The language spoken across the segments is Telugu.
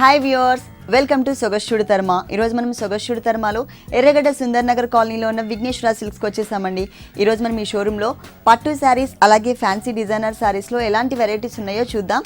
హాయ్ వ్యూవర్స్, వెల్కమ్ టు సొగస్టుడు తర్మ. ఈరోజు మనం సొగస్టుడు తర్మలో ఎర్రగడ్డ సుందర్ నగర్ కాలనీలో ఉన్న విఘ్నేశ్వర సిల్క్స్కి వచ్చేసామండి. ఈరోజు మనం ఈ షోరూంలో పట్టు శారీస్ అలాగే ఫ్యాన్సీ డిజైనర్ శారీస్లో ఎలాంటి వెరైటీస్ ఉన్నాయో చూద్దాం.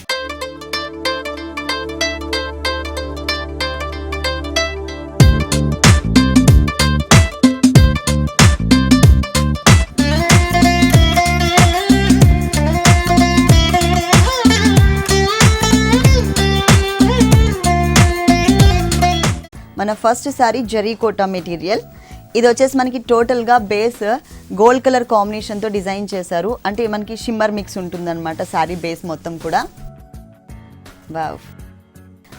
మన ఫస్ట్ శారీ జరీ కోటా మెటీరియల్. ఇది వచ్చేసి మనకి టోటల్గా బేస్ గోల్డ్ కలర్ కాంబినేషన్తో డిజైన్ చేశారు. అంటే మనకి షిమ్మర్ మిక్స్ ఉంటుందన్నమాట శారీ బేస్ మొత్తం కూడా. వావ్,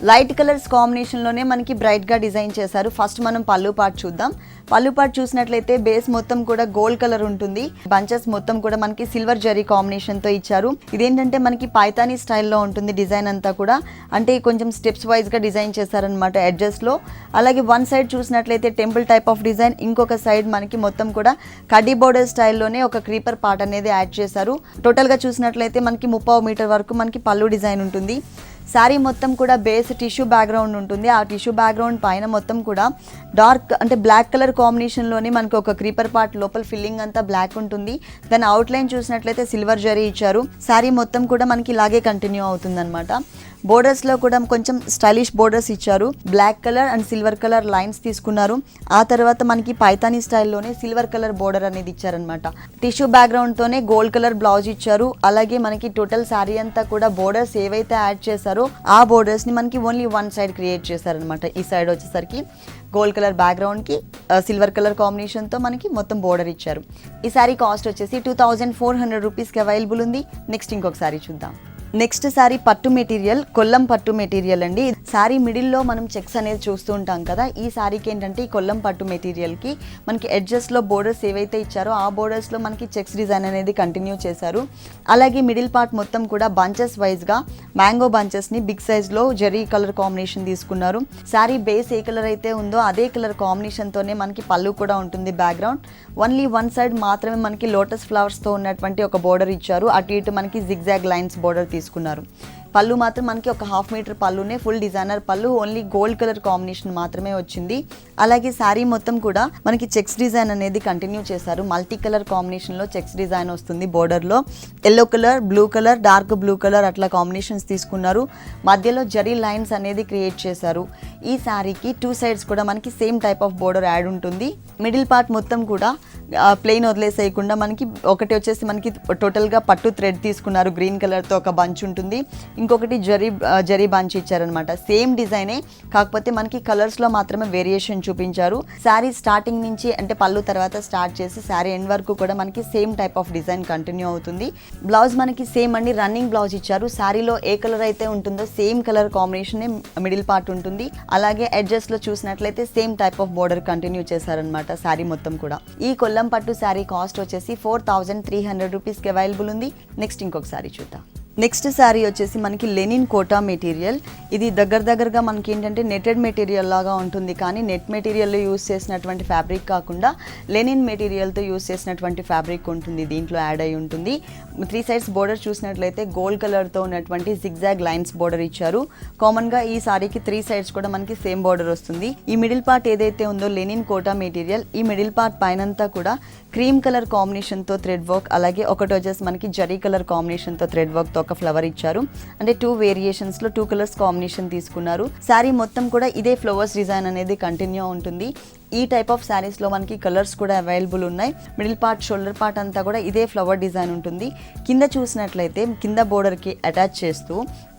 లైట్ కలర్స్ కాంబినేషన్లోనే మనకి బ్రైట్గా డిజైన్ చేశారు. ఫస్ట్ మనం పళ్ళు పార్ట్ చూద్దాం. పళ్ళు పార్ట్ చూసినట్లయితే బేస్ మొత్తం కూడా గోల్డ్ కలర్ ఉంటుంది. బంచెస్ మొత్తం కూడా మనకి సిల్వర్ జరీ కాంబినేషన్తో ఇచ్చారు. ఇదేంటంటే మనకి పైతానీ స్టైల్లో ఉంటుంది డిజైన్ అంతా కూడా. అంటే కొంచెం స్టెప్స్ వైజ్గా డిజైన్ చేశారనమాట ఎడ్జెస్లో. అలాగే వన్ సైడ్ చూసినట్లయితే టెంపుల్ టైప్ ఆఫ్ డిజైన్, ఇంకొక సైడ్ మనకి మొత్తం కూడా కడ్డీ బోర్డర్ స్టైల్లోనే ఒక క్రీపర్ పార్ట్ అనేది యాడ్ చేశారు. టోటల్గా చూసినట్లయితే మనకి 30 మీటర్ వరకు మనకి పళ్ళు డిజైన్ ఉంటుంది. శారీ మొత్తం కూడా బేస్ టిష్యూ బ్యాక్గ్రౌండ్ ఉంటుంది. ఆ టిష్యూ బ్యాక్గ్రౌండ్ పైన మొత్తం కూడా డార్క్ అంటే బ్లాక్ కలర్ కాంబినేషన్లోనే మనకు ఒక క్రీపర్ పార్ట్ లోపల ఫిల్లింగ్ అంతా బ్లాక్ ఉంటుంది. దాని అవుట్లైన్ చూసినట్లయితే సిల్వర్ జరీ ఇచ్చారు. శారీ మొత్తం కూడా మనకి ఇలాగే కంటిన్యూ అవుతుందన్నమాట. బోర్డర్స్లో కూడా కొంచెం స్టైలిష్ బోర్డర్స్ ఇచ్చారు. Black colour and silver colour lines తీసుకున్నారు. ఆ తర్వాత మనకి పైతానీ స్టైల్లోనే సిల్వర్ కలర్ బోర్డర్ అనేది ఇచ్చారనమాట. టిష్యూ బ్యాక్గ్రౌండ్తోనే గోల్డ్ కలర్ బ్లౌజ్ ఇచ్చారు. అలాగే మనకి టోటల్ శారీ అంతా కూడా బోర్డర్స్ ఏవైతే యాడ్ చేశారో ఆ బోర్డర్స్ని మనకి ఓన్లీ వన్ సైడ్ క్రియేట్ చేశారనమాట. ఈ సైడ్ వచ్చేసరికి గోల్డ్ కలర్ బ్యాక్గ్రౌండ్కి సిల్వర్ కలర్ కాంబినేషన్తో మనకి మొత్తం బోర్డర్ ఇచ్చారు. ఈ శారీ కాస్ట్ వచ్చేసి 2400 రూపీస్కి అవైలబుల్ ఉంది. నెక్స్ట్ ఇంకొక శారీ చూద్దాం. నెక్స్ట్ శారీ పట్టు మెటీరియల్, కొల్లం పట్టు మెటీరియల్ అండి. శారీ మిడిల్లో మనం చెక్స్ అనేది చూస్తూ ఉంటాం కదా. ఈ శారీకి ఏంటంటే ఈ కొల్లం పట్టు మెటీరియల్కి మనకి ఎడ్జెస్లో బోర్డర్స్ ఏవైతే ఇచ్చారో ఆ బోర్డర్స్లో మనకి చెక్స్ డిజైన్ అనేది కంటిన్యూ చేశారు. అలాగే మిడిల్ పార్ట్ మొత్తం కూడా బంచెస్ వైజ్గా మ్యాంగో బంచెస్ని బిగ్ సైజ్లో జెరీ కలర్ కాంబినేషన్ తీసుకున్నారు. శారీ బేస్ ఏ కలర్ అయితే ఉందో అదే కలర్ కాంబినేషన్తోనే మనకి పళ్ళు కూడా ఉంటుంది. బ్యాక్గ్రౌండ్ ఓన్లీ వన్ సైడ్ మాత్రమే మనకి లోటస్ ఫ్లవర్స్తో ఉన్నటువంటి ఒక బోర్డర్ ఇచ్చారు. అటు ఇటు మనకి జిగ్జాగ్ లైన్స్ బోర్డర్ తీసుకున్నారు. పళ్ళు మాత్రం మనకి ఒక 1/2 మీటర్ పళ్ళునే, ఫుల్ డిజైనర్ పళ్ళు, ఓన్లీ గోల్డ్ కలర్ కాంబినేషన్ మాత్రమే వచ్చింది. అలాగే శారీ మొత్తం కూడా మనకి చెక్స్ డిజైన్ అనేది కంటిన్యూ చేశారు. మల్టీ కలర్ కాంబినేషన్లో చెక్స్ డిజైన్ వస్తుంది. బోర్డర్లో yellow colour, blue colour, dark blue colour అట్లా కాంబినేషన్స్ తీసుకున్నారు. మధ్యలో జరీ లైన్స్ అనేది క్రియేట్ చేశారు. ఈ శారీకి 2 సైడ్స్ కూడా మనకి same type of border add ఉంటుంది. మిడిల్ పార్ట్ మొత్తం కూడా ప్లెయిన్ వదిలేసేయకుండా మనకి ఒకటి వచ్చేసి మనకి టోటల్గా పట్టు థ్రెడ్ తీసుకున్నారు. గ్రీన్ కలర్తో ఒక బంచ్ ఉంటుంది. ఇంకొకటి జరీ బంచ్ ఇచ్చారనమాట. సేమ్ డిజైనే, కాకపోతే మనకి కలర్స్లో మాత్రమే వేరియేషన్ చూపించారు. శారీ స్టార్టింగ్ నుంచి అంటే పళ్ళు తర్వాత స్టార్ట్ చేసి శారీ ఎండ్ వరకు కూడా మనకి same type of design continue అవుతుంది. బ్లౌజ్ మనకి సేమ్ అండి, రన్నింగ్ బ్లౌజ్ ఇచ్చారు. శారీలో ఏ కలర్ అయితే ఉంటుందో same colour combination middle part ఉంటుంది. అలాగే ఎడ్జెస్లో చూసినట్లయితే same type of border continue చేశారనమాట శారీ మొత్తం కూడా. ఈ కొల్లం పట్టు శారీ కాస్ట్ వచ్చేసి 4300 రూపీస్కి అవైలబుల్ ఉంది. నెక్స్ట్ ఇంకొక శారీ చూద్దాం. నెక్స్ట్ శారీ వచ్చేసి మనకి లెనిన్ కోటా మెటీరియల్. ఇది దగ్గరగా మనకి ఏంటంటే నెటెడ్ మెటీరియల్ లాగా ఉంటుంది, కానీ నెట్ మెటీరియల్లో యూస్ చేసినటువంటి ఫ్యాబ్రిక్ కాకుండా లెనిన్ మెటీరియల్తో యూస్ చేసినటువంటి ఫ్యాబ్రిక్ ఉంటుంది, దీంట్లో యాడ్ అయి ఉంటుంది. 3 సైడ్స్ బోర్డర్ చూసినట్లయితే గోల్డ్ కలర్తో ఉన్నటువంటి జిగ్జాగ్ లైన్స్ బోర్డర్ ఇచ్చారు. కామన్గా ఈ శారీకి 3 సైడ్స్ కూడా మనకి సేమ్ బోర్డర్ వస్తుంది. ఈ మిడిల్ పార్ట్ ఏదైతే ఉందో లెనిన్ కోటా మెటీరియల్, ఈ మిడిల్ పార్ట్ పైనంతా కూడా క్రీమ్ కలర్ కాంబినేషన్తో థ్రెడ్ వర్క్, అలాగే ఒకటి వచ్చేసి మనకి జరీ కలర్ కాంబినేషన్తో థ్రెడ్ వర్క్తో ఒక ఫ్లవర్ ఇచ్చారు. అంటే 2 వేరియేషన్స్లో 2 కలర్స్ కాంబినేషన్ తీసుకున్నారు. శారీ మొత్తం కూడా ఇదే ఫ్లవర్స్ డిజైన్ అనేది కంటిన్యూ ఉంటుంది. ఈ టైప్ ఆఫ్ శారీస్లో మనకి కలర్స్ కూడా అవైలబుల్ ఉన్నాయి. మిడిల్ పార్ట్, షోల్డర్ పార్ట్ అంతా కూడా ఇదే ఫ్లవర్ డిజైన్ ఉంటుంది. కింద చూసినట్లయితే కింద బోర్డర్కి అటాచ్ చేస్తూ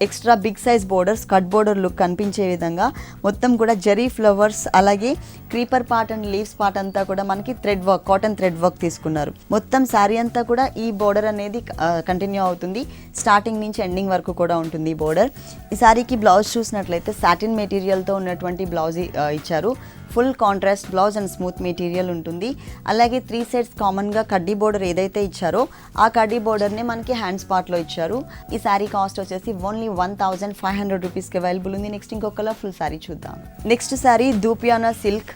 extra big size borders, cut border look కనిపించే విధంగా మొత్తం కూడా జరీ ఫ్లవర్స్, అలాగే creeper part and leaves part అంతా కూడా మనకి thread work, cotton thread work తీసుకున్నారు. మొత్తం శారీ అంతా కూడా ఈ బోర్డర్ అనేది కంటిన్యూ అవుతుంది. స్టార్టింగ్ నుంచి ఎండింగ్ వరకు కూడా ఉంటుంది ఈ బోర్డర్. ఈ శారీకి బ్లౌజ్ చూసినట్లయితే సాటిన్ మెటీరియల్తో ఉన్నటువంటి బ్లౌజ్ ఇచ్చారు. Full contrast blouse and smooth material ఉంటుంది. అలాగే 3 సైడ్స్ కామన్గా కడ్డీ బోర్డర్ ఏదైతే ఇచ్చారో ఆ కడ్డీ బోర్డర్ని మనకి హ్యాండ్స్ పార్ట్లో ఇచ్చారు. ఈ శారీ కాస్ట్ వచ్చేసి ఓన్లీ 1500 రూపీస్కి అవైలబుల్ ఉంది. నెక్స్ట్ ఇంకొక కలర్ఫుల్ శారీ చూద్దాం. Next sari dupioni silk.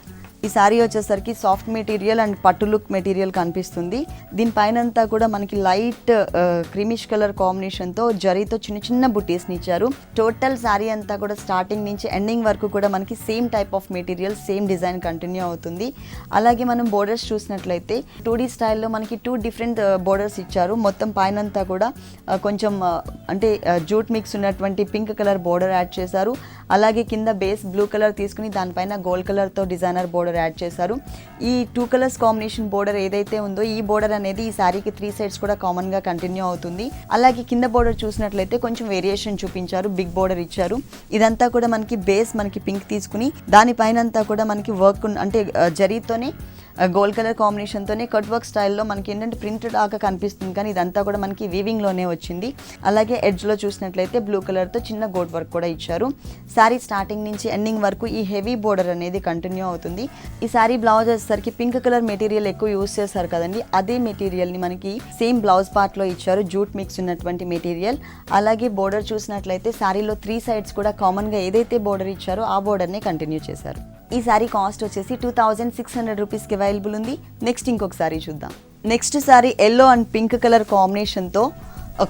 ఈ సారీ వచ్చేసరికి సాఫ్ట్ మెటీరియల్ అండ్ పట్టు లుక్ మెటీరియల్ కనిపిస్తుంది. దీనిపైన అంతా కూడా మనకి లైట్ క్రీమిష్ కలర్ కాంబినేషన్తో జరీతో చిన్న చిన్న బుటీస్ని ఇచ్చారు. టోటల్ సారీ అంతా కూడా స్టార్టింగ్ నుంచి ఎండింగ్ వరకు కూడా మనకి same type of material same design continue అవుతుంది. అలాగే మనం బోర్డర్స్ చూసినట్లయితే 2D స్టైల్లో మనకి 2 డిఫరెంట్ బోర్డర్స్ ఇచ్చారు. మొత్తం పైన అంతా కూడా కొంచెం అంటే జూట్ మిక్స్ ఉన్నటువంటి పింక్ కలర్ బోర్డర్ యాడ్ చేశారు. అలాగే కింద బేస్ బ్లూ కలర్ తీసుకుని దానిపైన గోల్డ్ కలర్తో డిజైనర్ బోర్డర్ యాడ్ చేశారు. ఈ 2 కలర్స్ కాంబినేషన్ బోర్డర్ ఏదైతే ఉందో ఈ బోర్డర్ అనేది ఈ శారీకి 3 సైడ్స్ కూడా కామన్గా కంటిన్యూ అవుతుంది. అలాగే కింద బోర్డర్ చూసినట్లయితే కొంచెం వేరియేషన్ చూపించారు, బిగ్ బోర్డర్ ఇచ్చారు. ఇదంతా కూడా మనకి బేస్ మనకి పింక్ తీసుకుని దానిపైన అంతా కూడా మనకి వర్క్ అంటే జరీతోనే గోల్డ్ కలర్ కాంబినేషన్తోనే కట్ వర్క్ స్టైల్లో మనకి ఏంటంటే ప్రింటెడ్ ఆగా కనిపిస్తుంది, కానీ ఇదంతా కూడా మనకి వీవింగ్లోనే వచ్చింది. అలాగే ఎడ్జ్లో చూసినట్లయితే బ్లూ కలర్తో చిన్న గోట్ వర్క్ కూడా ఇచ్చారు. శారీ స్టార్టింగ్ నుంచి ఎండింగ్ వరకు ఈ హెవీ బోర్డర్ అనేది కంటిన్యూ అవుతుంది. ఈ శారీ బ్లౌజ్ వచ్చేసరికి పింక్ కలర్ మెటీరియల్ ఎక్కువ యూస్ చేస్తారు కదండి, అదే మెటీరియల్ని మనకి సేమ్ బ్లౌజ్ పార్ట్లో ఇచ్చారు, జూట్ మిక్స్ ఉన్నటువంటి మెటీరియల్. అలాగే బోర్డర్ చూసినట్లయితే శారీలో 3 సైడ్స్ కూడా కామన్గా ఏదైతే బోర్డర్ ఇచ్చారో ఆ బోర్డర్ని కంటిన్యూ చేశారు. ఈ శారీ కాస్ట్ వచ్చేసి 2600 రూపీస్కి అవైలబుల్ ఉంది. నెక్స్ట్ ఇంకొక శారీ చూద్దాం. Next sari yellow and pink colour కాంబినేషన్తో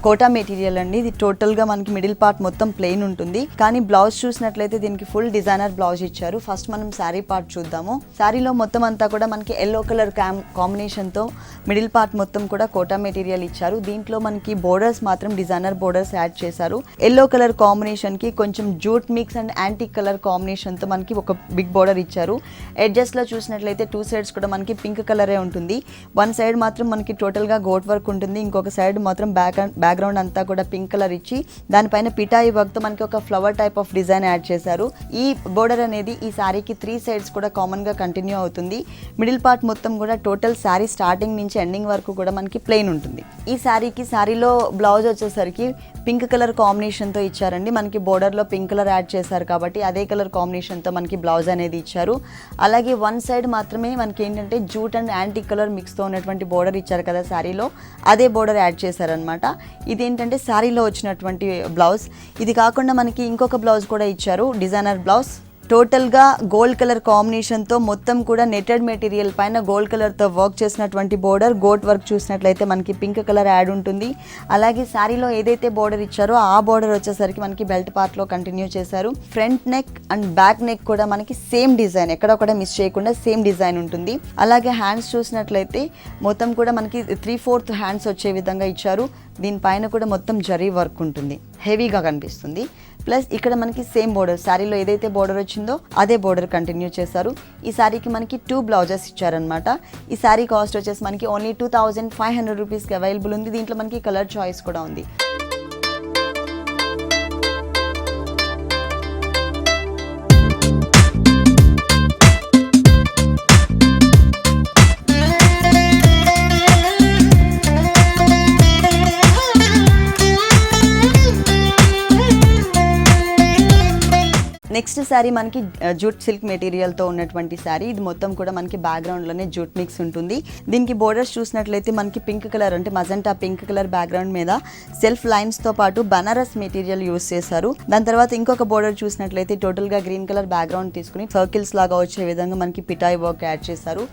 కోటా మెటీరియల్ అండి. ఇది టోటల్గా మనకి మిడిల్ పార్ట్ మొత్తం ప్లెయిన్ ఉంటుంది, కానీ బ్లౌజ్ చూసినట్లయితే దీనికి ఫుల్ డిజైనర్ బ్లౌజ్ ఇచ్చారు. ఫస్ట్ మనం శారీ పార్ట్ చూద్దాము. శారీలో మొత్తం అంతా కూడా మనకి ఎల్లో కలర్ కాంబినేషన్తో మిడిల్ పార్ట్ మొత్తం కూడా కోటా మెటీరియల్ ఇచ్చారు. దీంట్లో మనకి బోర్డర్స్ మాత్రం డిజైనర్ బోర్డర్స్ యాడ్ చేశారు. ఎల్లో కలర్ కాంబినేషన్కి కొంచెం jute mix and antique colour కాంబినేషన్తో మనకి ఒక బిగ్ బోర్డర్ ఇచ్చారు. ఎడ్జెస్లో చూసినట్లయితే 2 సైడ్స్ కూడా మనకి పింక్ కలరే ఉంటుంది. 1 సైడ్ మాత్రం మనకి టోటల్గా గోట్ వర్క్ ఉంటుంది, ఇంకొక సైడ్ మాత్రం బ్యాక్గ్రౌండ్ అంతా కూడా పింక్ కలర్ ఇచ్చి దానిపైన పిటాయి వర్క్తో మనకి ఒక flower type of design add చేశారు. ఈ బోర్డర్ అనేది ఈ శారీకి 3 సైడ్స్ కూడా కామన్గా కంటిన్యూ అవుతుంది. మిడిల్ పార్ట్ మొత్తం కూడా టోటల్ శారీ స్టార్టింగ్ నుంచి ఎండింగ్ వరకు కూడా మనకి ప్లెయిన్ ఉంటుంది. ఈ శారీలో బ్లౌజ్ వచ్చేసరికి పింక్ కలర్ కాంబినేషన్తో ఇచ్చారండి. మనకి బోర్డర్లో పింక్ కలర్ యాడ్ చేశారు కాబట్టి అదే కలర్ కాంబినేషన్తో మనకి బ్లౌజ్ అనేది ఇచ్చారు. అలాగే 1 సైడ్ మాత్రమే మనకి ఏంటంటే జూట్ అండ్ యాంటిక్ కలర్ మిక్స్తో ఉన్నటువంటి బోర్డర్ ఇచ్చారు కదా శారీలో, అదే బోర్డర్ యాడ్ చేశారనమాట. ఇదేంటంటే శారీలో వచ్చినటువంటి బ్లౌజ్. ఇది కాకుండా మనకి ఇంకొక బ్లౌజ్ కూడా ఇచ్చారు, డిజైనర్ బ్లౌజ్. టోటల్గా గోల్డ్ కలర్ కాంబినేషన్తో మొత్తం కూడా నెటెడ్ మెటీరియల్ పైన గోల్డ్ కలర్తో వర్క్ చేసినటువంటి బోర్డర్. గోట్ వర్క్ చూసినట్లయితే మనకి పింక్ కలర్ యాడ్ ఉంటుంది. అలాగే శారీలో ఏదైతే బోర్డర్ ఇచ్చారో ఆ బోర్డర్ వచ్చేసరికి మనకి బెల్ట్ పార్ట్లో కంటిన్యూ చేశారు. Front neck and back neck కూడా మనకి సేమ్ డిజైన్, ఎక్కడ కూడా మిస్ చేయకుండా సేమ్ డిజైన్ ఉంటుంది. అలాగే హ్యాండ్స్ చూసినట్లయితే మొత్తం కూడా మనకి 3/4 హ్యాండ్స్ వచ్చే విధంగా ఇచ్చారు. దీనిపైన కూడా మొత్తం జరీ వర్క్ ఉంటుంది, హెవీగా కనిపిస్తుంది. ప్లస్ ఇక్కడ మనకి సేమ్ బోర్డర్, శారీలో ఏదైతే బోర్డర్ వచ్చిందో అదే బోర్డర్ కంటిన్యూ చేశారు. ఈ శారీకి మనకి 2 బ్లౌజెస్ ఇచ్చారనమాట. ఈ శారీ కాస్ట్ వచ్చేసి మనకి ఓన్లీ 2500 రూపీస్కి అవైలబుల్ ఉంది. దీంట్లో మనకి కలర్ చాయిస్ కూడా ఉంది. నెక్స్ట్ శారీ మనకి జూట్ సిల్క్ మెటీరియల్తో ఉన్నటువంటి శారీ. ఇది మొత్తం కూడా మనకి బ్యాక్గ్రౌండ్లోనే జూట్ మిక్స్ ఉంటుంది. దీనికి బోర్డర్స్ చూసినట్లయితే మనకి పింక్ కలర్ అంటే మజంటా పింక్ కలర్ బ్యాక్గ్రౌండ్ మీద సెల్ఫ్ లైన్స్తో పాటు బనారస్ మెటీరియల్ యూస్ చేశారు. దాని తర్వాత ఇంకొక బోర్డర్ చూసినట్లయితే టోటల్గా గ్రీన్ కలర్ బ్యాక్గ్రౌండ్ తీసుకుని సర్కిల్స్ లాగా వచ్చే విధంగా మనకి పిటాయి వర్క్ యాడ్ చేశారు.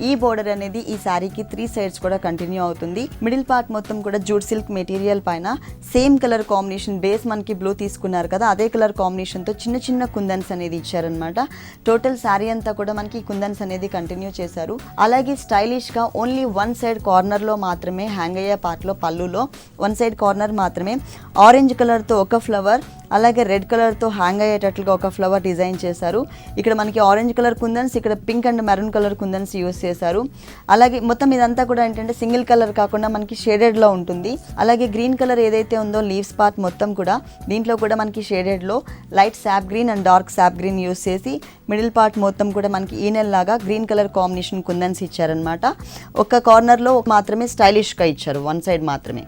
ఈ బోర్డర్ అనేది ఈ శారీకి 3 సైడ్స్ కూడా కంటిన్యూ అవుతుంది. మిడిల్ పార్ట్ మొత్తం కూడా జూట్ సిల్క్ మెటీరియల్ పైన సేమ్ కలర్ కాంబినేషన్, బేస్ మనకి బ్లూ తీసుకున్నారు కదా అదే కలర్ కాంబినేషన్తో చిన్న చిన్న కుందన్స్ అనేది ఇచ్చారనమాట. టోటల్ శారీ అంతా కూడా మనకి కుందన్స్ అనేది కంటిన్యూ చేశారు. అలాగే స్టైలిష్గా ఓన్లీ 1 సైడ్ కార్నర్లో మాత్రమే హ్యాంగ్ అయ్యే పార్ట్లో పళ్ళులో 1 సైడ్ కార్నర్ మాత్రమే ఆరెంజ్ కలర్తో ఒక ఫ్లవర్, అలాగే రెడ్ కలర్తో హ్యాంగ్ అయ్యేటట్లుగా ఒక ఫ్లవర్ డిజైన్ చేశారు. ఇక్కడ మనకి ఆరెంజ్ కలర్ కుందన్స్, ఇక్కడ pink and maroon colour kundans use చేశారు. అలాగే మొత్తం ఇదంతా కూడా ఏంటంటే సింగిల్ కలర్ కాకుండా మనకి షేడెడ్లో ఉంటుంది. అలాగే గ్రీన్ కలర్ ఏదైతే ఉందో లీవ్స్ పార్ట్ మొత్తం కూడా దీంట్లో కూడా మనకి షేడెడ్లో light sap green and dark sap green use చేసి మిడిల్ పార్ట్ మొత్తం కూడా మనకి ఈనెల్ లాగా గ్రీన్ కలర్ కాంబినేషన్ కుందన్స్ ఇచ్చారనమాట. ఒక కార్నర్లో మాత్రమే స్టైలిష్గా ఇచ్చారు, 1 సైడ్ మాత్రమే.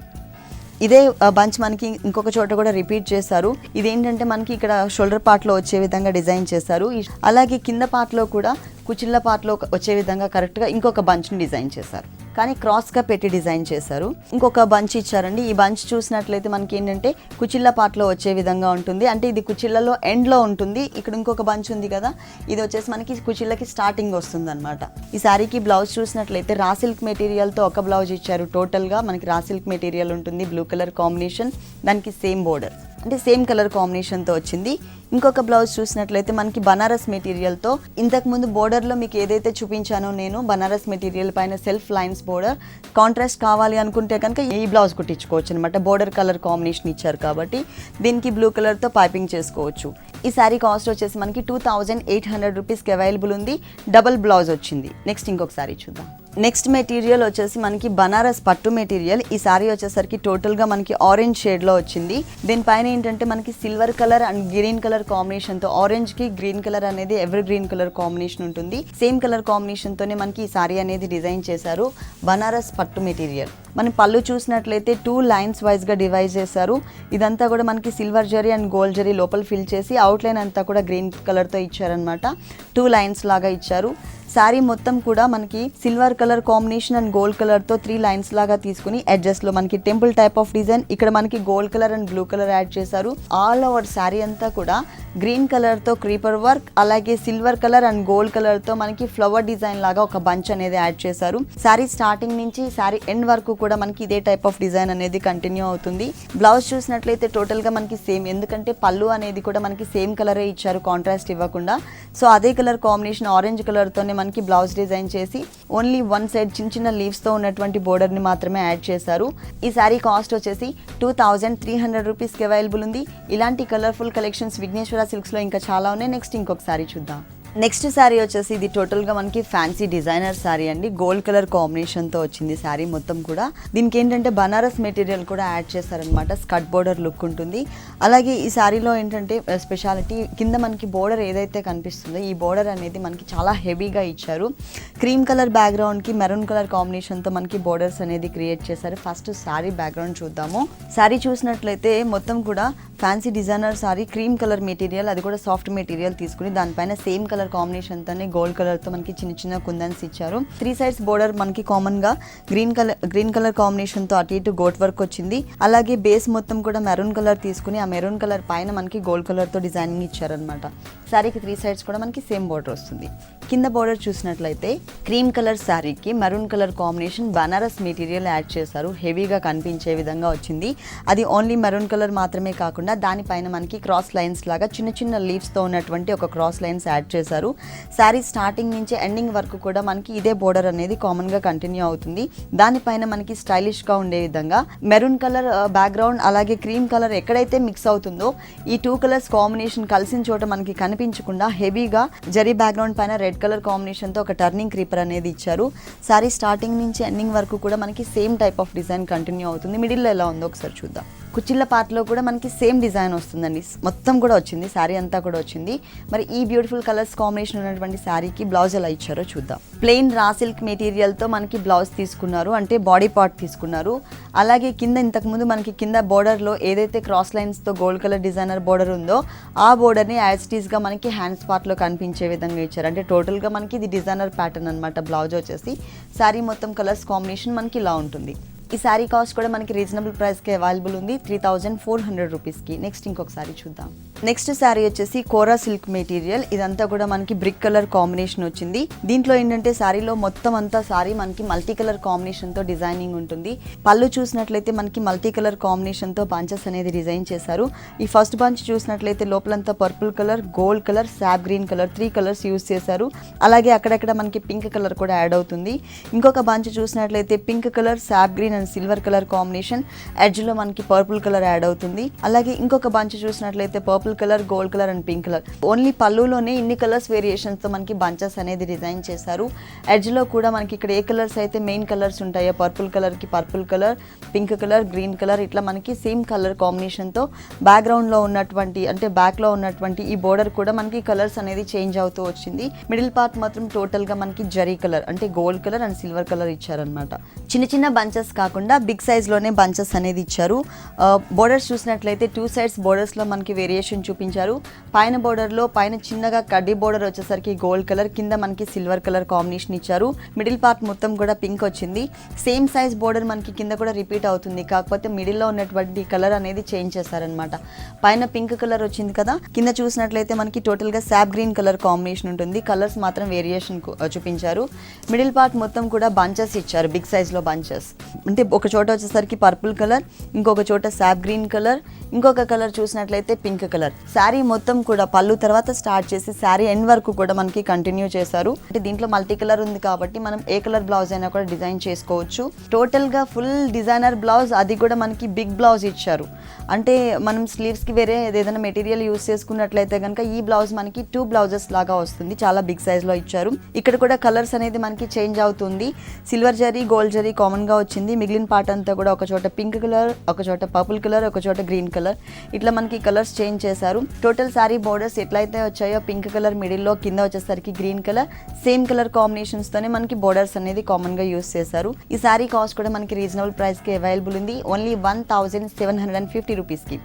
ఇదే బంచ్ మనకి ఇంకొక చోట కూడా రిపీట్ చేశారు. ఇదేంటంటే మనకి ఇక్కడ షోల్డర్ పార్ట్లో వచ్చే విధంగా డిజైన్ చేశారు. అలాగే కింద పార్ట్లో కూడా కుచిళ్ళ పార్ట్లో వచ్చే విధంగా కరెక్ట్గా ఇంకొక బంచ్ని డిజైన్ చేశారు. కానీ క్రాస్గా పెట్టి డిజైన్ చేశారు. ఇంకొక బంచ్ ఇచ్చారండి. ఈ బంచ్ చూసినట్లయితే మనకి ఏంటంటే కుచిళ్ళ పార్ట్లో వచ్చే విధంగా ఉంటుంది. అంటే ఇది కుచిళ్ళలో ఎండ్లో ఉంటుంది. ఇక్కడ ఇంకొక బంచ్ ఉంది కదా, ఇది వచ్చేసి మనకి కుచిళ్ళకి స్టార్టింగ్ వస్తుంది అనమాట. ఈ శారీకి బ్లౌజ్ చూసినట్లయితే రా సిల్క్ మెటీరియల్తో ఒక బ్లౌజ్ ఇచ్చారు. టోటల్గా మనకి రా సిల్క్ మెటీరియల్ ఉంటుంది, బ్లూ కలర్ కాంబినేషన్, దానికి సేమ్ బోర్డర్ అంటే సేమ్ కలర్ కాంబినేషన్తో వచ్చింది. ఇంకొక బ్లౌజ్ చూసినట్లయితే మనకి బనారస్ మెటీరియల్తో, ఇంతకుముందు బోర్డర్లో మీకు ఏదైతే చూపించానో నేను బనారస్ మెటీరియల్ పైన సెల్ఫ్ లైన్స్ బోర్డర్, కాంట్రాస్ట్ కావాలి అనుకుంటే కనుక ఈ బ్లౌజ్ కుట్టించుకోవచ్చు అనమాట. బోర్డర్ కలర్ కాంబినేషన్ ఇచ్చారు కాబట్టి దీనికి బ్లూ కలర్తో పైపింగ్ చేసుకోవచ్చు. ఈ శారీ కాస్ట్ వచ్చేసి మనకి 2800 రూపీస్కి అవైలబుల్ ఉంది. డబల్ బ్లౌజ్ వచ్చింది. నెక్స్ట్ ఇంకొక శారీ చూద్దాం. నెక్స్ట్ మెటీరియల్ వచ్చేసి మనకి బనారస్ పట్టు మెటీరియల్. ఈ శారీ వచ్చేసరికి టోటల్గా మనకి ఆరెంజ్ షేడ్లో వచ్చింది. దీనిపైన ఏంటంటే మనకి silver colour and green colour కాంబినేషన్తో, ఆరెంజ్కి గ్రీన్ కలర్ అనేది ఎవర్ గ్రీన్ కలర్ కాంబినేషన్ ఉంటుంది. సేమ్ కలర్ కాంబినేషన్తోనే మనకి ఈ శారీ అనేది డిజైన్ చేశారు. బనారస్ పట్టు మెటీరియల్. మనం పళ్ళు చూసినట్లయితే 2 లైన్స్ వైజ్గా డివైడ్ చేశారు. ఇదంతా కూడా మనకి silver zari and gold zari లోపల ఫిల్ చేసి అవుట్లైన్ అంతా కూడా గ్రీన్ కలర్తో ఇచ్చారనమాట. 2 లైన్స్ లాగా ఇచ్చారు. శారీ మొత్తం కూడా మనకి silver colour combination and gold కలర్తో 3 లైన్స్ లాగా తీసుకుని అడ్జస్ట్లో మనకి టెంపుల్ టైప్ ఆఫ్ డిజైన్, ఇక్కడ మనకి gold colour and blue colour add చేశారు. ఆల్ ఓవర్ శారీ అంతా కూడా గ్రీన్ కలర్తో క్రీపర్ వర్క్, అలాగే సిల్వర్ కలర్ అండ్ గోల్డ్ కలర్తో మనకి ఫ్లవర్ డిజైన్ లాగా ఒక బంచ్ అనేది యాడ్ చేశారు. శారీ స్టార్టింగ్ నుంచి శారీ ఎండ్ వరకు కూడా మనకి ఇదే టైప్ ఆఫ్ డిజైన్ అనేది కంటిన్యూ అవుతుంది. బ్లౌజ్ చూసినట్లయితే టోటల్గా మనకి సేమ్, ఎందుకంటే పళ్ళు అనేది కూడా మనకి సేమ్ కలరే ఇచ్చారు, కాంట్రాస్ట్ ఇవ్వకుండా. సో అదే కలర్ కాంబినేషన్ ఆరెంజ్ కలర్తోనే మనకి బ్లౌజ్ డిజైన్ చేసి ఓన్లీ వన్ సైడ్ చిన్న చిన్న లీవ్స్తో ఉన్నటువంటి బోర్డర్ని మాత్రమే యాడ్ చేశారు. ఈ శారీ కాస్ట్ వచ్చేసి 2300 రూపీస్కి అవైలబుల్ ఉంది. ఇలాంటి కలర్ఫుల్ కలెక్షన్స్ విఘ్నేశ్వర సిల్క్స్లో ఇంకా చాలా ఉన్నాయి. నెక్స్ట్ ఇంకొక శారీ చూద్దాం. నెక్స్ట్ శారీ వచ్చేసి ఇది టోటల్గా మనకి ఫ్యాన్సీ డిజైనర్ శారీ అండి. గోల్డ్ కలర్ కాంబినేషన్తో వచ్చింది శారీ మొత్తం కూడా. దీనికి ఏంటంటే బనారస్ మెటీరియల్ కూడా యాడ్ చేశారనమాట. స్కర్ట్ బోర్డర్ లుక్ ఉంటుంది. అలాగే ఈ శారీలో ఏంటంటే స్పెషాలిటీ, కింద మనకి బోర్డర్ ఏదైతే కనిపిస్తుందో ఈ బోర్డర్ అనేది మనకి చాలా హెవీగా ఇచ్చారు. క్రీమ్ కలర్ బ్యాక్గ్రౌండ్కి మెరూన్ కలర్ కాంబినేషన్తో మనకి బోర్డర్స్ అనేది క్రియేట్ చేశారు. ఫస్ట్ శారీ బ్యాక్గ్రౌండ్ చూద్దాము. శారీ చూసినట్లయితే మొత్తం కూడా fancy designer sari, cream colour material, అది కూడా సాఫ్ట్ మెటీరియల్ తీసుకుని దానిపైన సేమ్ కలర్ కాంబినేషన్తోనే గోల్డ్ కలర్తో మనకి చిన్న చిన్న కుందన్స్ ఇచ్చారు. 3 సైడ్స్ బోర్డర్ మనకి కామన్గా గ్రీన్ కలర్ కాంబినేషన్తో అటు ఇటు గోట్ వర్క్ వచ్చింది. అలాగే బేస్ మొత్తం కూడా మెరూన్ కలర్ తీసుకుని ఆ మెరూన్ కలర్ పైన మనకి గోల్డ్ కలర్తో డిజైనింగ్ ఇచ్చారనమాట. శారీకి 3 సైడ్స్ కూడా మనకి సేమ్ బోర్డర్ వస్తుంది. కింద బోర్డర్ చూసినట్లయితే క్రీమ్ కలర్ శారీకి maroon colour combination Banaras material add చేశారు. హెవీగా కనిపించే విధంగా వచ్చింది. అది ఓన్లీ మెరూన్ కలర్ మాత్రమే కాకుండా దానిపైన మనకి క్రాస్ లైన్స్ లాగా చిన్న చిన్న లీవ్స్తో ఉన్నటువంటి ఒక క్రాస్ లైన్స్ యాడ్ చేశారు. శారీ స్టార్టింగ్ నుంచి ఎండింగ్ వరకు కూడా మనకి ఇదే బోర్డర్ అనేది కామన్గా కంటిన్యూ అవుతుంది. దానిపైన మనకి స్టైలిష్గా ఉండే విధంగా మెరూన్ కలర్ బ్యాక్గ్రౌండ్ అలాగే క్రీమ్ కలర్ ఎక్కడైతే మిక్స్ అవుతుందో ఈ 2 కలర్స్ కాంబినేషన్ కలిసిన చోట మనకి కనిపించకుండా హెవీగా జరీ బ్యాక్గ్రౌండ్ పైన రెడ్ కలర్ కాంబినేషన్తో ఒక టర్నింగ్ క్రీపర్ అనేది ఇచ్చారు. శారీ స్టార్టింగ్ నుంచి ఎండింగ్ వరకు కూడా మనకి same type of design continue అవుతుంది. మిడిల్లో ఎలా ఉందో ఒకసారి చూద్దాం. కుచ్చిళ్ళ పార్ట్లో కూడా మనకి సేమ్ డిజైన్ వస్తుందండి. మొత్తం కూడా వచ్చింది, శారీ అంతా కూడా వచ్చింది. మరి ఈ బ్యూటిఫుల్ కలర్స్ కాంబినేషన్ ఉన్నటువంటి శారీకి బ్లౌజ్ ఎలా ఇచ్చారో చూద్దాం. ప్లెయిన్ రా సిల్క్ మెటీరియల్తో మనకి బ్లౌజ్ తీసుకున్నారు, అంటే బాడీ పార్ట్ తీసుకున్నారు. అలాగే కింద ఇంతకుముందు మనకి కింద బోర్డర్లో ఏదైతే క్రాస్ లైన్స్తో గోల్డ్ కలర్ డిజైనర్ బోర్డర్ ఉందో ఆ బోర్డర్ని యాజ్ ఇట్ ఈస్గా మనకి హ్యాండ్స్ పార్ట్లో కనిపించే విధంగా ఇచ్చారు. అంటే టోటల్గా మనకి ఇది డిజైనర్ ప్యాటర్న్ అనమాట. బ్లౌజ్ వచ్చేసి శారీ మొత్తం కలర్స్ కాంబినేషన్ మనకి ఇలా ఉంటుంది. ఈ శారీ కాస్ట్ కూడా మనకి రీజనబుల్ ప్రైస్కి అవైలబుల్ ఉంది, 3400 రూపీస్కి. నెక్స్ట్ ఇంకొక శారీ చూద్దాం. నెక్స్ట్ శారీ వచ్చేసి కోరా సిల్క్ మెటీరియల్. ఇదంతా కూడా మనకి బ్రిక్ కలర్ కాంబినేషన్ వచ్చింది. దీంట్లో ఏంటంటే శారీలో మొత్తం అంతా శారీ మనకి మల్టీ కలర్ కాంబినేషన్తో డిజైనింగ్ ఉంటుంది. పళ్ళు చూసినట్లయితే మనకి మల్టీ కలర్ కాంబినేషన్తో బంచెస్ అనేది డిజైన్ చేశారు. ఈ ఫస్ట్ బంచ్ చూసినట్లయితే లోపలంతా purple colour, gold colour, sap green colour 3 colours use చేశారు. అలాగే అక్కడక్కడ మనకి పింక్ కలర్ కూడా యాడ్ అవుతుంది. ఇంకొక బంచ్ చూసినట్లయితే pink colour, sap green and silver colour combination, ఎడ్జ్లో మనకి పర్పుల్ కలర్ యాడ్ అవుతుంది. అలాగే ఇంకొక బంచ్ చూసినట్లయితే purple colour, gold colour and pink colour. Only పళ్ళులోనే ఇన్ని కలర్స్ వేరియేషన్స్ తో మనకి బంచెస్ అనేది డిజైన్ చేశారు. ఎడ్జ్ లో కూడా మనకి ఇక్కడ ఏ కలర్స్ అయితే మెయిన్ కలర్స్ ఉంటాయో పర్పుల్ కలర్ కి purple colour, pink colour, green colour, ఇట్లా మనకి సేమ్ కలర్ కాంబినేషన్ తో బ్యాక్గ్రౌండ్ లో ఉన్నటువంటి అంటే బ్యాక్ లో ఉన్నటువంటి ఈ బోర్డర్ కూడా మనకి కలర్స్ అనేది చేంజ్ అవుతూ వచ్చింది. మిడిల్ పార్ట్ మాత్రం టోటల్ గా మనకి జరీ కలర్ అంటే gold colour and silver colour ఇచ్చారనమాట. చిన్న చిన్న బంచెస్ కాకుండా బిగ్ సైజ్ లోనే బంచెస్ అనేది ఇచ్చారు. బోర్డర్స్ చూసినట్లయితే 2 సైడ్స్ బోర్డర్స్ లో మనకి వేరియేషన్ కాంబినేషన్ చూపించారు. పైన బోర్డర్లో పైన చిన్నగా కడ్డీ బోర్డర్ వచ్చేసరికి గోల్డ్ కలర్, కింద మనకి సిల్వర్ కలర్ కాంబినేషన్ ఇచ్చారు. మిడిల్ పార్ట్ మొత్తం కూడా పింక్ వచ్చింది. సేమ్ సైజ్ బోర్డర్ మనకి కింద కూడా రిపీట్ అవుతుంది, కాకపోతే మిడిల్లో ఉన్నటువంటి కలర్ అనేది చేంజ్ చేశారనమాట. పైన పింక్ కలర్ వచ్చింది కదా, కింద చూసినట్లయితే మనకి టోటల్గా శాప్ గ్రీన్ కలర్ కాంబినేషన్ ఉంటుంది. కలర్స్ మాత్రం వేరియేషన్ చూపించారు. మిడిల్ పార్ట్ మొత్తం కూడా బంచెస్ ఇచ్చారు, బిగ్ సైజ్లో బంచెస్. అంటే ఒక చోట వచ్చేసరికి పర్పుల్ కలర్, ఇంకొక చోట శాప్ గ్రీన్ కలర్, ఇంకొక కలర్ చూసినట్లయితే పింక్ కలర్. శారీ మొత్తం కూడా పళ్ళు తర్వాత స్టార్ట్ చేసి శారీ ఎండ్ వరకు కూడా మనకి కంటిన్యూ చేశారు. అంటే దీంట్లో మల్టీ కలర్ ఉంది కాబట్టి మనం ఏ కలర్ బ్లౌజ్ అయినా కూడా డిజైన్ చేసుకోవచ్చు. టోటల్గా ఫుల్ డిజైనర్ బ్లౌజ్, అది కూడా మనకి బిగ్ బ్లౌజ్ ఇచ్చారు. అంటే మనం స్లీవ్స్కి వేరే ఏదైనా మెటీరియల్ యూస్ చేసుకున్నట్లయితే కనుక ఈ బ్లౌజ్ మనకి 2 బ్లౌజెస్ లాగా వస్తుంది. చాలా బిగ్ సైజ్లో ఇచ్చారు. ఇక్కడ కూడా కలర్స్ అనేది మనకి చేంజ్ అవుతుంది. సిల్వర్ జరీ, గోల్డ్ జరీ కామన్గా వచ్చింది. మిగిలిన పార్ట్ అంతా కూడా ఒక చోట పింక్ కలర్, ఒక చోట పర్పుల్ కలర్, ఒక చోట గ్రీన్ కలర్, ఇట్లా మనకి కలర్స్ చేంజ్ చేశారు. టోటల్ శారీ బోర్డర్స్ ఎట్లయితే వచ్చాయో పింక్ కలర్ మిడిల్లో, కింద వచ్చేసరికి green colour, same colour combinations తోనే మనకి బోర్డర్స్ అనేది కామన్ గా యూస్ చేశారు. ఈ శారీ కాస్ట్ కూడా మనకి రీజనబుల్ ప్రైస్ కి అవైలబుల్ ఉంది, ఓన్లీ 1750 రూపీస్ కి.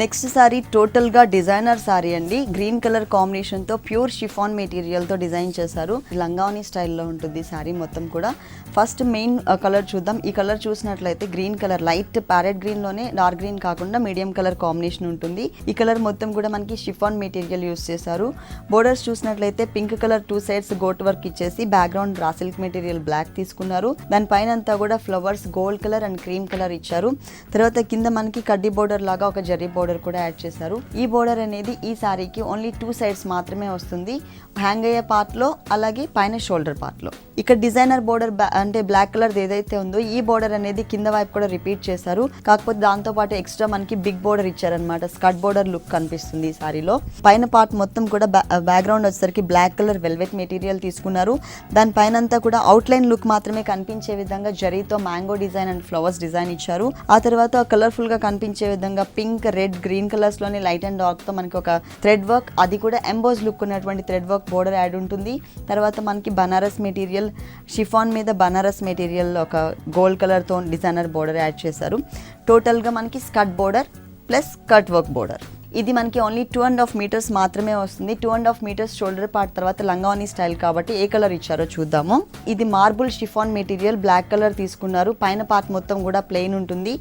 నెక్స్ట్ సారీ టోటల్గా డిజైనర్ సారీ అండి. గ్రీన్ కలర్ కాంబినేషన్తో ప్యూర్ షిఫాన్ మెటీరియల్తో డిజైన్ చేశారు. లంగావని స్టైల్లో ఉంటుంది సారీ మొత్తం కూడా. ఫస్ట్ మెయిన్ కలర్ చూద్దాం. ఈ కలర్ చూసినట్లయితే గ్రీన్ కలర్, లైట్ ప్యారెట్ గ్రీన్లోనే డార్క్ గ్రీన్ కాకుండా మీడియం కలర్ కాంబినేషన్ ఉంటుంది. ఈ కలర్ మొత్తం కూడా మనకి షిఫాన్ మెటీరియల్ యూస్ చేశారు. బోర్డర్స్ చూసినట్లయితే pink colour 2 sides gota work ఇచ్చేసి background raw silk material black తీసుకున్నారు. దానిపైన అంతా కూడా flowers gold colour and cream colour ఇచ్చారు. తర్వాత కింద మనకి కడ్డీ బోర్డర్ లాగా ఒక జరీ బోర్డర్ కూడా యాడ్ చేశారు. ఈ బోర్డర్ అనేది ఈ సారీకి ఓన్లీ 2 సైడ్స్ మాత్రమే వస్తుంది, హ్యాంగ్ అయ్యే పార్ట్ లో అలాగే పైన షోల్డర్ పార్ట్ లో. ఇక్కడ డిజైనర్ బోర్డర్ అంటే బ్లాక్ కలర్ ఏదైతే ఉందో ఈ బోర్డర్ అనేది కింద వైపు కూడా రిపీట్ చేశారు. కాకపోతే దాంతో పాటు ఎక్స్ట్రా మనకి బిగ్ బోర్డర్ ఇచ్చారనమాట. స్కర్ట్ బోర్డర్ లుక్ కనిపిస్తుంది ఈ సారీలో. పైన పార్ట్ మొత్తం కూడా బ్యాక్గ్రౌండ్ వచ్చేసరికి బ్లాక్ కలర్ వెల్వెట్ మెటీరియల్ తీసుకున్నారు. దానిపైన అంతా కూడా అవుట్ లైన్ లుక్ మాత్రమే కనిపించే విధంగా జరీతో mango design and flowers design ఇచ్చారు. ఆ తర్వాత కలర్ఫుల్ గా కనిపించే విధంగా పింక్, రెడ్, గ్రీన్ కలర్స్ లోని లైట్ అండ్ డార్క్ తో మనకి ఒక థ్రెడ్ వర్క్, అది కూడా ఎంబోజ్ లుక్ ఉన్నటువంటి థ్రెడ్ వర్క్ బోర్డర్ యాడ్ ఉంటుంది. తర్వాత మనకి బనారస్ మెటీరియల్, షిఫాన్ మీద బనారస్ మెటీరియల్ ఒక గోల్డ్ కలర్ తో డిజైనర్ బోర్డర్ యాడ్ చేశారు. టోటల్ గా మనకి skirt border plus cut work border. ఇది మనకి ఓన్లీ 2.5 మీటర్స్ మాత్రమే వస్తుంది. 2.5 మీటర్స్ షోల్డర్ పార్ట్ తర్వాత లంగావని స్టైల్ కాబట్టి ఏ కలర్ ఇచ్చారో చూద్దాము. ఇది marble chiffon material black colour తీసుకున్నారు. పైన పార్ట్ మొత్తం కూడా ప్లెయిన్ ఉంటుంది.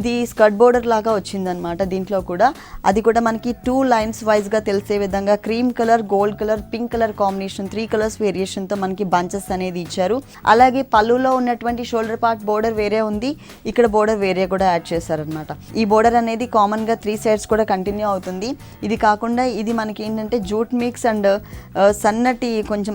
ఇది స్కర్ట్ బోర్డర్ లాగా వచ్చిందనమాట. దీంట్లో కూడా అది కూడా మనకి 2 లైన్స్ వైజ్ గా తెలిసే విధంగా cream colour, gold colour, pink colour combination 3 colours variation తో మనకి బంచెస్ అనేది ఇచ్చారు. అలాగే పళ్ళులో ఉన్నటువంటి షోల్డర్ పార్ట్ బోర్డర్ వేరే ఉంది, ఇక్కడ బోర్డర్ వేరే కూడా యాడ్ చేశారనమాట. ఈ బోర్డర్ అనేది కామన్ గా 3 సైడ్స్ కూడా కంటిన్యూ అవుతుంది. ఇది కాకుండా ఇది మనకి ఏంటంటే జూట్ మిక్స్ అండ్ సన్నటి కొంచెం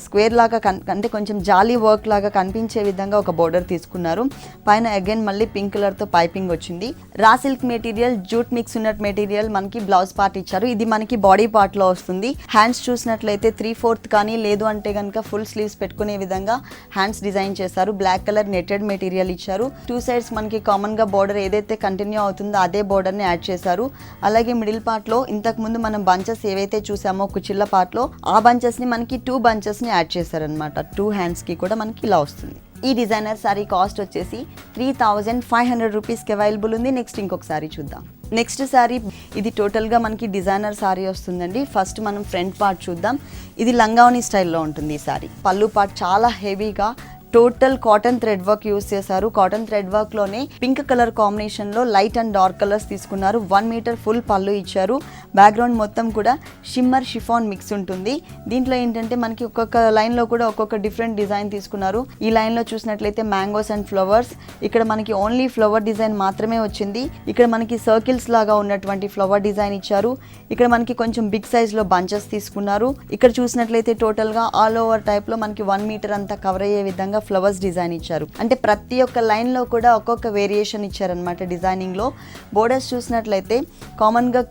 స్క్వేర్ లాగా అంటే కొంచెం జాలీ వర్క్ లాగా కనిపించే విధంగా ఒక బోర్డర్ తీసుకున్నారు. పైన అగైన్ మళ్ళీ పింక్ కలర్ తో పైపింగ్ వచ్చింది. రా సిల్క్ మెటీరియల్, జూట్ మిక్స్ ఉన్న మెటీరియల్ మనకి బ్లౌజ్ పార్ట్ ఇచ్చారు. ఇది మనకి బాడీ పార్ట్ లో వస్తుంది. హ్యాండ్స్ చూసినట్లయితే 3/4 కానీ లేదు అంటే కనుక ఫుల్ స్లీవ్స్ పెట్టుకునే విధంగా హ్యాండ్స్ డిజైన్ చేశారు. బ్లాక్ కలర్ నెటెడ్ మెటీరియల్ ఇచ్చారు. 2 సైడ్స్ మనకి కామన్ గా బోర్డర్ ఏదైతే కంటిన్యూ అవుతుందో అదే బోర్డర్ ని యాడ్ చేశారు. అలాగే మిడిల్ పార్ట్ లో ఇంతకు ముందు మనం బంచెస్ ఏవైతే చూసామో కుచిళ్ళ పార్ట్ లో ఆ బంచెస్ ని మనకి 2 బంచెస్ ని యాడ్ చేశారనమాట. 2 హ్యాండ్స్ కి కూడా మనకి ఇలా వస్తుంది. ఈ డిజైనర్ సారీ కాస్ట్ వచ్చేసి 3500 రూపీస్కి అవైలబుల్ ఉంది. నెక్స్ట్ ఇంకొక సారీ చూద్దాం. నెక్స్ట్ సారీ ఇది టోటల్గా మనకి డిజైనర్ సారీ వస్తుందండి. ఫస్ట్ మనం ఫ్రంట్ పార్ట్ చూద్దాం. ఇది లంగావని స్టైల్లో ఉంటుంది ఈ సారీ. పళ్ళు పార్ట్ చాలా హెవీగా total cotton thread work use చేశారు. కాటన్ థ్రెడ్ వర్క్ లోనే పింక్ కలర్ కాంబినేషన్ లో లైట్ అండ్ డార్క్ కలర్స్ తీసుకున్నారు. 1 మీటర్ ఫుల్ పళ్ళు ఇచ్చారు. బ్యాక్గ్రౌండ్ మొత్తం కూడా షిమ్మర్ షిఫాన్ మిక్స్ ఉంటుంది. దీంట్లో ఏంటంటే మనకి ఒక్కొక్క లైన్ లో కూడా ఒక్కొక్క డిఫరెంట్ డిజైన్ తీసుకున్నారు. ఈ లైన్ లో చూసినట్లయితే మ్యాంగోస్ అండ్ ఫ్లవర్స్, ఇక్కడ మనకి ఓన్లీ ఫ్లవర్ డిజైన్ మాత్రమే వచ్చింది. ఇక్కడ మనకి సర్కిల్స్ లాగా ఉన్నటువంటి ఫ్లవర్ డిజైన్ ఇచ్చారు. ఇక్కడ మనకి కొంచెం బిగ్ సైజ్ లో బంచెస్ తీసుకున్నారు. ఇక్కడ చూసినట్లయితే టోటల్ గా ఆల్ ఓవర్ టైప్ లో మనకి 1 మీటర్ అంతా కవర్ అయ్యే విధంగా ఫ్లవర్స్ డిజైన్ ఇచ్చారు. అంటే ప్రతి ఒక్క లైన్ లో కూడా ఒక్కొక్క వేరియేషన్ ఇచ్చారనమాట డిజైనింగ్ లో. బోర్డర్స్ చూసినట్లయితే కామన్ గా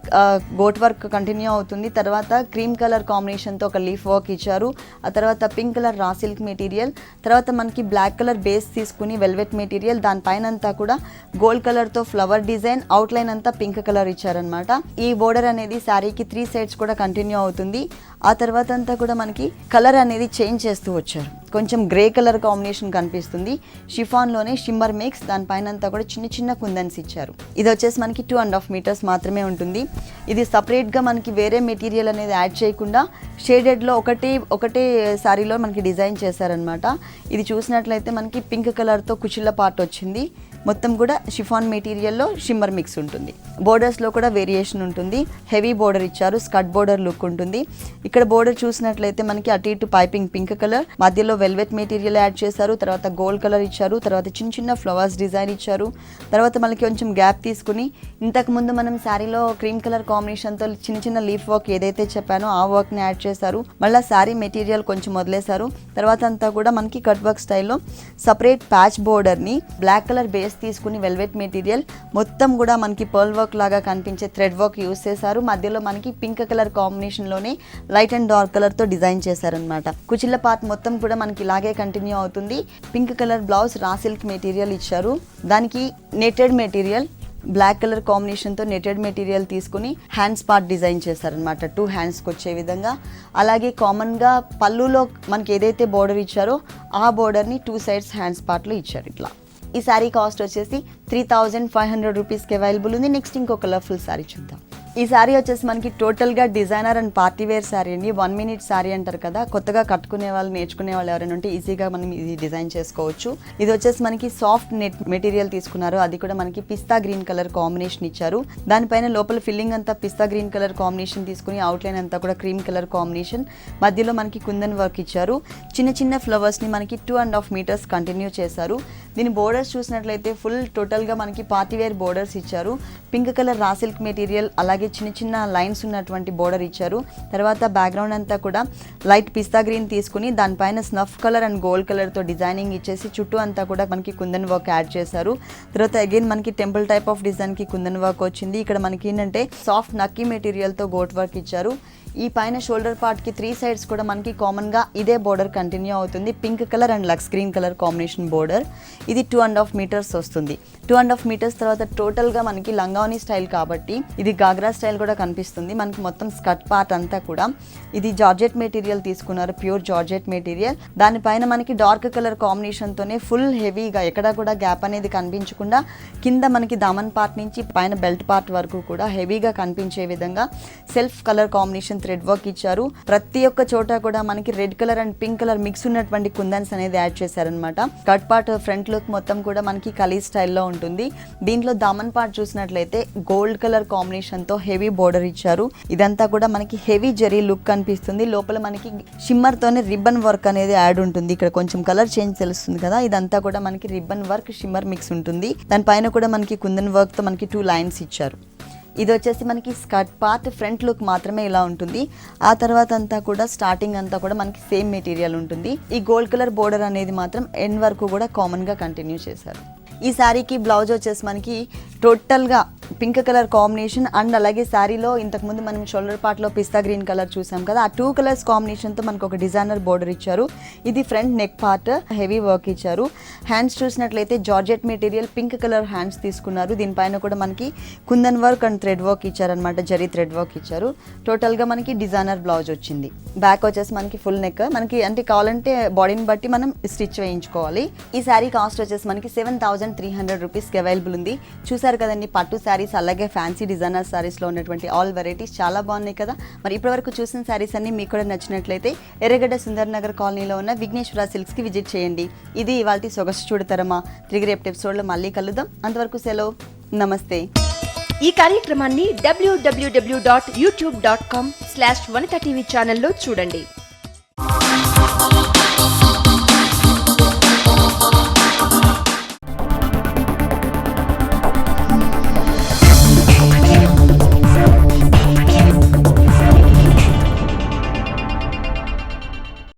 గోట్ వర్క్ కంటిన్యూ అవుతుంది. తర్వాత క్రీమ్ కలర్ కాంబినేషన్తో ఒక లీఫ్ వర్క్ ఇచ్చారు. ఆ తర్వాత పింక్ కలర్ రా సిల్క్ మెటీరియల్, తర్వాత మనకి బ్లాక్ కలర్ బేస్ తీసుకుని వెల్వెట్ మెటీరియల్, దానిపైన అంతా కూడా గోల్డ్ కలర్తో ఫ్లవర్ డిజైన్, అవుట్లైన్ అంతా పింక్ కలర్ ఇచ్చారనమాట. ఈ బోర్డర్ అనేది శారీకి 3 సైడ్స్ కూడా కంటిన్యూ అవుతుంది. ఆ తర్వాత అంతా కూడా మనకి కలర్ అనేది చేంజ్ చేస్తూ వచ్చారు. కొంచెం గ్రే కలర్ కాంబినేషన్ కనిపిస్తుంది. షిఫాన్లోనే షిమ్మర్ మిక్స్, దానిపైన అంతా కూడా చిన్న చిన్న కుందన్స్ ఇచ్చారు. ఇది వచ్చేసి మనకి 2.5 మీటర్స్ మాత్రమే ఉంటుంది. ఇది సపరేట్గా మనకి వేరే మెటీరియల్ అనేది యాడ్ చేయకుండా షేడెడ్లో ఒకటే శారీలో మనకి డిజైన్ చేశారనమాట. ఇది చూసినట్లయితే మనకి పింక్ కలర్తో కుచిళ్ళ పార్ట్ వచ్చింది. మొత్తం కూడా షిఫాన్ మెటీరియల్లో షిమ్మర్ మిక్స్ ఉంటుంది. బోర్డర్స్లో కూడా వేరియేషన్ ఉంటుంది. హెవీ బోర్డర్ ఇచ్చారు, స్కర్ట్ బోర్డర్ లుక్ ఉంటుంది. ఇక్కడ బోర్డర్ చూసినట్లయితే మనకి అటు ఇటు పైపింగ్ పింక్ కలర్, మధ్యలో వెల్వెట్ మెటీరియల్ యాడ్ చేశారు. తర్వాత గోల్డ్ కలర్ ఇచ్చారు. తర్వాత చిన్న చిన్న ఫ్లవర్స్ డిజైన్ ఇచ్చారు. తర్వాత మనకి కొంచెం గ్యాప్ తీసుకుని ఇంతకుముందు మనం శారీలో క్రీమ్ కలర్ కాంబినేషన్తో చిన్న చిన్న లీఫ్ వర్క్ ఏదైతే చెప్పానో ఆ వర్క్ని యాడ్ చేశారు. మళ్ళీ శారీ మెటీరియల్ కొంచెం వదిలేశారు. తర్వాత అంతా కూడా మనకి కట్ వర్క్ స్టైల్లో సపరేట్ ప్యాచ్ బోర్డర్ని బ్లాక్ కలర్ బేస్ తీసుకుని వెల్వెట్ మెటీరియల్ మొత్తం కూడా మనకి పర్ల్ వర్క్ లాగా కనిపించే థ్రెడ్ వర్క్ యూస్ చేశారు. మధ్యలో మనకి పింక్ కలర్ కాంబినేషన్లోనే లైట్ అండ్ డార్క్ కలర్తో డిజైన్ చేశారనమాట. కుచిళ్ళ పార్ట్ మొత్తం కూడా మనకి ఇలాగే కంటిన్యూ అవుతుంది. Pink colour blouse raw silk material ఇచ్చారు. దానికి నెటెడ్ మెటీరియల్ బ్లాక్ కలర్ కాంబినేషన్తో నెటెడ్ మెటీరియల్ తీసుకుని హ్యాండ్స్ పార్ట్ డిజైన్ చేశారనమాట. 2 హ్యాండ్స్కి వచ్చే విధంగా. అలాగే కామన్గా పళ్ళులో మనకి ఏదైతే బోర్డర్ ఇచ్చారో ఆ బోర్డర్ని 2 సైడ్స్ హ్యాండ్స్ పార్ట్లో ఇచ్చారు. ఇట్లా ఈ శారీ కాస్ట్ వచ్చేసి 3500 రూపీస్కి అవైలబుల్ ఉంది. నెక్స్ట్ ఇంకో కలర్ఫుల్ శారీ చూద్దాం. ఈ శారీ వచ్చేసి మనకి టోటల్గా designer and party wear sari అండి. 1 మినిట్ శారీ అంటారు కదా, కొత్తగా కట్టుకునే వాళ్ళు నేర్చుకునే వాళ్ళు ఎవరైనా ఉంటే ఈజీగా మనం ఇది డిజైన్ చేసుకోవచ్చు. ఇది వచ్చేసి మనకి సాఫ్ట్ నెట్ మెటీరియల్ తీసుకున్నారు. అది కూడా మనకి పిస్తా గ్రీన్ కలర్ కాంబినేషన్ ఇచ్చారు. దానిపైన లోపల ఫిల్లింగ్ అంతా పిస్తా గ్రీన్ కలర్ కాంబినేషన్ తీసుకుని అవుట్లైన్ అంతా కూడా క్రీమ్ కలర్ కాంబినేషన్, మధ్యలో మనకి కుందన్ వర్క్ ఇచ్చారు. చిన్న చిన్న ఫ్లవర్స్ని మనకి 2.5 మీటర్స్ కంటిన్యూ చేశారు. దీని బోర్డర్స్ చూసినట్లయితే ఫుల్ టోటల్గా మనకి పార్టీ వేర్ బోర్డర్స్ ఇచ్చారు. పింక్ కలర్ రా సిల్క్ మెటీరియల్, అలాగే చిన్న చిన్న లైన్స్ ఉన్నటువంటి బోర్డర్ ఇచ్చారు. తర్వాత బ్యాక్గ్రౌండ్ అంతా కూడా లైట్ పిస్తా గ్రీన్ తీసుకుని దానిపైన స్నఫ్ కలర్ అండ్ గోల్డ్ కలర్తో డిజైనింగ్ ఇచ్చేసి చుట్టూ అంతా కూడా మనకి కుందన్ వర్క్ యాడ్ చేశారు. తర్వాత అగైన్ మనకి టెంపుల్ టైప్ ఆఫ్ డిజైన్కి కుందన్ వర్క్ వచ్చింది. ఇక్కడ మనకి ఏంటంటే సాఫ్ట్ నక్కీ మెటీరియల్తో గోట్ వర్క్ ఇచ్చారు. ఈ పైన షోల్డర్ పార్ట్కి 3 సైడ్స్ కూడా మనకి కామన్గా ఇదే బోర్డర్ కంటిన్యూ అవుతుంది. Pink colour and lux green colour combination border. ఇది 2.5 మీటర్స్ వస్తుంది. 2.5 మీటర్స్ తర్వాత టోటల్గా మనకి లంగావని స్టైల్ కాబట్టి ఇది గాగ్రా స్టైల్ కూడా కనిపిస్తుంది. మనకి మొత్తం స్కర్ట్ పార్ట్ అంతా కూడా ఇది జార్జెట్ మెటీరియల్ తీసుకున్నారు, ప్యూర్ జార్జెట్ మెటీరియల్. దానిపైన మనకి డార్క్ కలర్ కాంబినేషన్తోనే ఫుల్ హెవీగా ఎక్కడా కూడా గ్యాప్ అనేది కనిపించకుండా కింద మనకి దామన్ పార్ట్ నుంచి పైన బెల్ట్ పార్ట్ వరకు కూడా హెవీగా కనిపించే విధంగా self colour combination thread work ఇచ్చారు. ప్రతి ఒక్క చోట కూడా మనకి red colour and pink colour mix ఉన్నటువంటి కుందన్స్ అనేది యాడ్ చేశారనమాట. కట్ పార్ట్ ఫ్రంట్ లుక్ మొత్తం కూడా మనకి కలీ స్టైల్లో ఉంటుంది. దీంట్లో దామన్ పార్ట్ చూసినట్లయితే గోల్డ్ కలర్ కాంబినేషన్ తో హెవీ బోర్డర్ ఇచ్చారు. ఇదంతా కూడా మనకి హెవీ జరీ లుక్ కనిపిస్తుంది. లోపల మనకి షిమ్మర్ తోనే రిబ్బన్ వర్క్ అనేది యాడ్ ఉంటుంది. ఇక్కడ కొంచెం కలర్ చేంజ్ తెలుస్తుంది కదా, ఇదంతా కూడా మనకి రిబ్బన్ వర్క్ షిమ్మర్ మిక్స్ ఉంటుంది. దానిపైన కూడా మనకి కుందన్ వర్క్ తో మనకి 2 లైన్స్ ఇచ్చారు. ఇది వచ్చేసి మనకి స్కర్ట్ పార్ట్ ఫ్రంట్ లుక్ మాత్రమే ఇలా ఉంటుంది. ఆ తర్వాత అంతా కూడా స్టార్టింగ్ అంతా కూడా మనకి సేమ్ మెటీరియల్ ఉంటుంది. ఈ గోల్డ్ కలర్ బోర్డర్ అనేది మాత్రం ఎండ్ వరకు కూడా కామన్ గా కంటిన్యూ చేశారు. ఈ శారీకి బ్లౌజ్ వచ్చేసి మనకి టోటల్గా పింక్ కలర్ కాంబినేషన్ అండ్ అలాగే శారీలో ఇంతకుముందు మనం షోల్డర్ పార్ట్లో పిస్తా గ్రీన్ కలర్ చూసాం కదా, ఆ 2 కలర్స్ కాంబినేషన్తో మనకు ఒక డిజైనర్ బోర్డర్ ఇచ్చారు. ఇది front neck part heavy work ఇచ్చారు. హ్యాండ్స్ చూసినట్లయితే georgette material pink colour hands తీసుకున్నారు. దీనిపైన కూడా మనకి kundan work and thread work ఇచ్చారనమాట, జరీ థ్రెడ్ వర్క్ ఇచ్చారు. టోటల్గా మనకి డిజైనర్ బ్లౌజ్ వచ్చింది. బ్యాక్ వచ్చేసి మనకి ఫుల్ నెక్, మనకి అంటే కావాలంటే బాడీని బట్టి మనం స్టిచ్ వేయించుకోవాలి. ఈ శారీ కాస్ట్ వచ్చేసి మనకి 7300 రూపీస్కి అవైలబుల్ ఉంది. చూసారు కదండి, పట్టు శారీస్ అలాగే ఫ్యాన్సీ డిజైనర్ శారీస్లో ఉన్నటువంటి ఆల్ వెరైటీస్ చాలా బాగున్నాయి కదా. మరి ఇప్పటివరకు చూసిన శారీస్ అన్ని మీకు కూడా నచ్చినట్లయితే ఎర్రగడ్డ సుందర్ నగర్ కాలనీలో ఉన్న విఘ్నేశ్వర సిల్క్స్కి విజిట్ చేయండి. ఇది ఇవాల్టి సొగసు చూడతరమా. తిరిగి రేపు ఎపిసోడ్లో మళ్ళీ కలుద్దాం. అంతవరకు సెలవు, నమస్తే. ఈ కార్యక్రమాన్ని www.youtube.com/vanitha TV ఛానల్లో చూడండి.